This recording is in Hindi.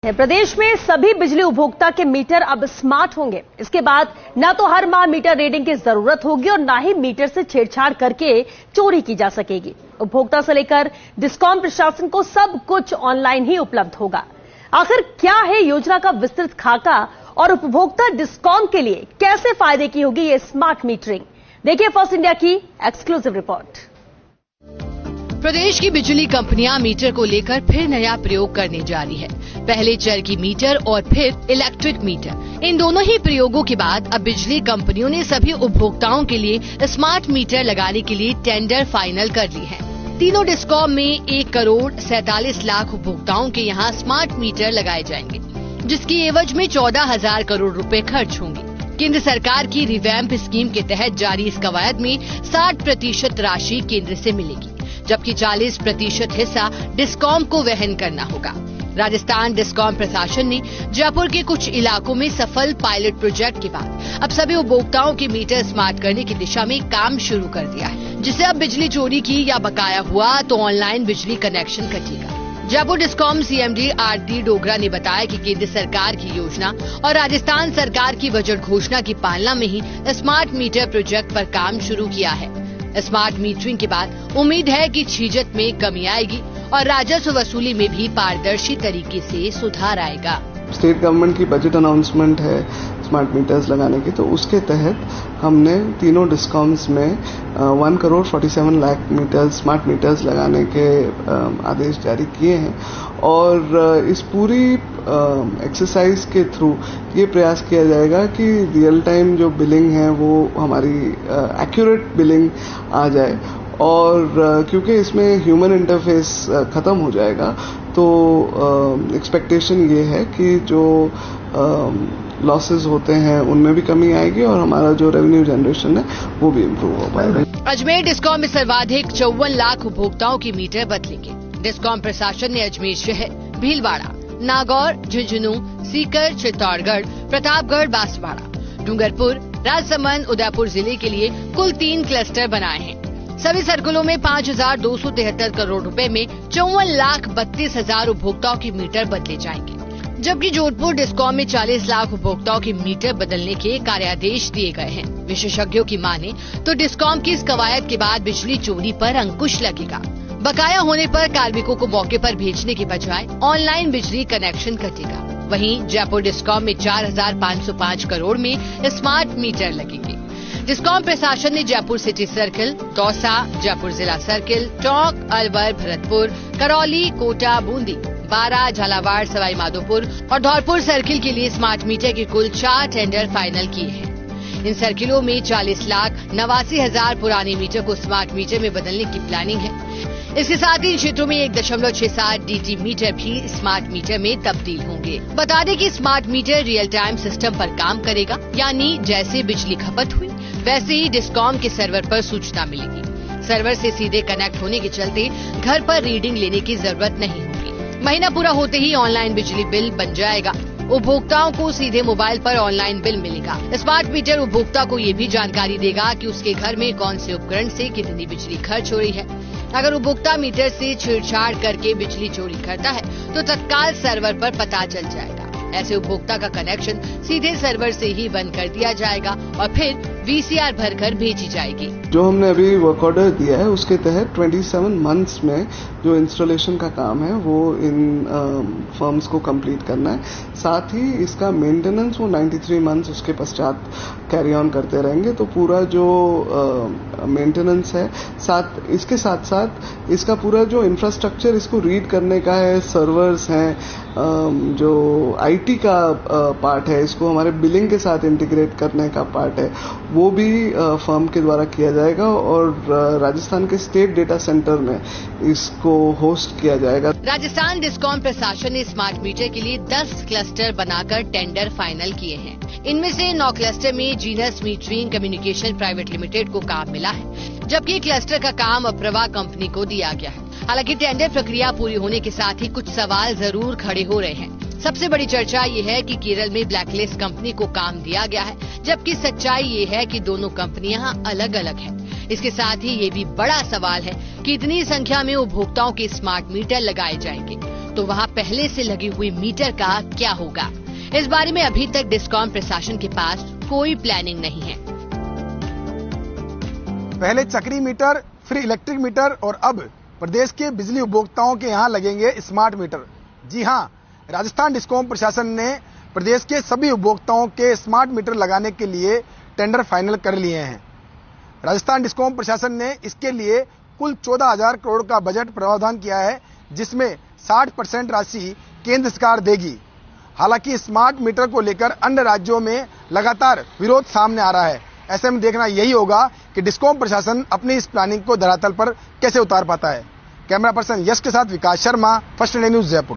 प्रदेश में सभी बिजली उपभोक्ता के मीटर अब स्मार्ट होंगे। इसके बाद न तो हर माह मीटर रीडिंग की जरूरत होगी और न ही मीटर से छेड़छाड़ करके चोरी की जा सकेगी। उपभोक्ता से लेकर डिस्कॉम प्रशासन को सब कुछ ऑनलाइन ही उपलब्ध होगा। आखिर क्या है योजना का विस्तृत खाका और उपभोक्ता डिस्कॉम के लिए कैसे फायदे की होगी ये स्मार्ट मीटरिंग, देखिए फर्स्ट इंडिया की एक्सक्लूसिव रिपोर्ट। प्रदेश की बिजली कंपनियां मीटर को लेकर फिर नया प्रयोग करने जा रही है। पहले चरखी मीटर और फिर इलेक्ट्रिक मीटर, इन दोनों ही प्रयोगों के बाद अब बिजली कंपनियों ने सभी उपभोक्ताओं के लिए स्मार्ट मीटर लगाने के लिए टेंडर फाइनल कर ली है। तीनों डिस्कॉम में 1,47,00,000 उपभोक्ताओं के यहाँ स्मार्ट मीटर लगाए जाएंगे, जिसकी एवज में 14,000 करोड़ रुपए खर्च होंगे। केंद्र सरकार की रिवैम्प स्कीम के तहत जारी इस कवायद में 60% राशि केंद्र से मिलेगी, जबकि 40% हिस्सा डिस्कॉम को वहन करना होगा। राजस्थान डिस्कॉम प्रशासन ने जयपुर के कुछ इलाकों में सफल पायलट प्रोजेक्ट के बाद अब सभी उपभोक्ताओं के मीटर स्मार्ट करने की दिशा में काम शुरू कर दिया है, जिससे अब बिजली चोरी की या बकाया हुआ तो ऑनलाइन बिजली कनेक्शन कटेगा। जयपुर डिस्कॉम सीएमडी आरती डोगरा ने बताया कि केंद्र सरकार की योजना और राजस्थान सरकार की बजट घोषणा की पालना में ही स्मार्ट मीटर प्रोजेक्ट पर काम शुरू किया है। स्मार्ट मीटरिंग के बाद उम्मीद है कि छीजत में कमी आएगी और राजस्व वसूली में भी पारदर्शी तरीके से सुधार आएगा। स्टेट गवर्नमेंट की बजट अनाउंसमेंट है स्मार्ट मीटर्स लगाने की, तो उसके तहत हमने तीनों डिस्कॉम्स में 1,47,00,000 मीटर्स स्मार्ट मीटर्स लगाने के आदेश जारी किए हैं। और इस पूरी एक्सरसाइज के थ्रू ये प्रयास किया जाएगा कि रियल टाइम जो बिलिंग है वो हमारी एक्यूरेट बिलिंग आ जाए। और क्योंकि इसमें ह्यूमन इंटरफेस खत्म हो जाएगा, तो एक्सपेक्टेशन ये है कि जो लॉसेस होते हैं उनमें भी कमी आएगी और हमारा जो रेवेन्यू जनरेशन है वो भी इम्प्रूव हो पाएगा। अजमेर डिस्कॉम में सर्वाधिक 54 लाख उपभोक्ताओं के मीटर बदलेंगे। डिस्कॉम प्रशासन ने अजमेर शहर, भीलवाड़ा, नागौर, झुंझुनू, सीकर, चित्तौड़गढ़, प्रतापगढ़, बांसवाड़ा, डूंगरपुर, राजसमंद, उदयपुर जिले के लिए कुल 3 क्लस्टर बनाए हैं। सभी सर्कलों में 5,273 करोड़ रुपए में 54,32,000 उपभोक्ताओं के मीटर बदले जाएंगे, जबकि जोधपुर डिस्कॉम में 40 लाख उपभोक्ताओं के मीटर बदलने के कार्यादेश दिए गए हैं। विशेषज्ञों की माने तो डिस्कॉम की इस कवायद के बाद बिजली चोरी पर अंकुश लगेगा। बकाया होने पर कार्मिकों को मौके पर भेजने के बजाय ऑनलाइन बिजली कनेक्शन कटेगा। वहीं जयपुर डिस्कॉम में 4,505 करोड़ में स्मार्ट मीटर लगेंगे। डिस्कॉम प्रशासन ने जयपुर सिटी सर्किल, दौसा, जयपुर जिला सर्किल, टोंक, अलवर, भरतपुर, करौली, कोटा, बूंदी, बारा, झालावाड़, सवाई माधोपुर और धौलपुर सर्किल के लिए स्मार्ट मीटर के कुल 4 टेंडर फाइनल किए हैं। इन सर्किलों में 40,89,000 पुराने मीटर को स्मार्ट मीटर में बदलने की प्लानिंग है। इसके साथ ही इन क्षेत्रों में 1.67 DT मीटर भी स्मार्ट मीटर में तब्दील होंगे। बता दें कि smart meter real time system पर काम करेगा, यानी जैसे बिजली खपत हुई वैसे ही डिस्कॉम के सर्वर पर सूचना मिलेगी। सर्वर से सीधे कनेक्ट होने के चलते घर पर रीडिंग लेने की जरूरत नहीं होगी। महीना पूरा होते ही ऑनलाइन बिजली बिल बन जाएगा। उपभोक्ताओं को सीधे मोबाइल पर ऑनलाइन बिल मिलेगा। स्मार्ट मीटर उपभोक्ता को ये भी जानकारी देगा कि उसके घर में कौन से उपकरण से कितनी बिजली खर्च हो रही है। अगर उपभोक्ता मीटर से छेड़छाड़ करके बिजली चोरी करता है तो तत्काल सर्वर पर पता चल जाएगा। ऐसे उपभोक्ता का कनेक्शन सीधे सर्वर से ही बंद कर दिया जाएगा और फिर VCR भरकर भेजी जाएगी। जो हमने अभी वर्क ऑर्डर दिया है उसके तहत 27 मंथ्स में जो इंस्टॉलेशन का काम है वो इन फर्म्स को कंप्लीट करना है। साथ ही इसका मेंटेनेंस वो 93 मंथ्स उसके पश्चात कैरी ऑन करते रहेंगे। तो पूरा जो मेंटेनेंस है, इसके साथ साथ इसका पूरा जो इंफ्रास्ट्रक्चर इसको रीड करने का है, सर्वर्स हैं, जो IT का पार्ट है, इसको हमारे बिलिंग के साथ इंटीग्रेट करने का पार्ट है, वो भी फर्म के द्वारा किया जाएगा और राजस्थान के स्टेट डेटा सेंटर में इसको होस्ट किया जाएगा। राजस्थान डिस्कॉम प्रशासन ने स्मार्ट मीटर के लिए 10 क्लस्टर बनाकर टेंडर फाइनल किए हैं। इनमें से 9 क्लस्टर में genus metering communication private limited को काम मिला है, जबकि क्लस्टर का काम अप्रवा कंपनी को दिया गया है। हालांकि टेंडर प्रक्रिया पूरी होने के साथ ही कुछ सवाल जरूर खड़े हो रहे हैं। सबसे बड़ी चर्चा ये है कि केरल में ब्लैकलिस्ट कंपनी को काम दिया गया है, जबकि सच्चाई ये है कि दोनों कंपनियां अलग अलग हैं। इसके साथ ही ये भी बड़ा सवाल है कि इतनी संख्या में उपभोक्ताओं के स्मार्ट मीटर लगाए जाएंगे तो वहां पहले से लगी हुई मीटर का क्या होगा? इस बारे में अभी तक डिस्कॉम प्रशासन के पास कोई प्लानिंग नहीं है। पहले चक्री मीटर, फिर इलेक्ट्रिक मीटर और अब प्रदेश के बिजली उपभोक्ताओं के यहां लगेंगे स्मार्ट मीटर। जी हां, राजस्थान डिस्कॉम प्रशासन ने प्रदेश के सभी उपभोक्ताओं के स्मार्ट मीटर लगाने के लिए टेंडर फाइनल कर लिए हैं। राजस्थान डिस्कॉम प्रशासन ने इसके लिए कुल 14,000 करोड़ का बजट प्रावधान किया है, जिसमें 60% राशि केंद्र सरकार देगी। हालांकि स्मार्ट मीटर को लेकर अन्य राज्यों में लगातार विरोध सामने आ रहा है। ऐसे में देखना यही होगा कि डिस्कॉम प्रशासन अपनी इस प्लानिंग को धरातल पर कैसे उतार पाता है। कैमरा पर्सन यश के साथ Vikas Sharma, first India news, Jaipur.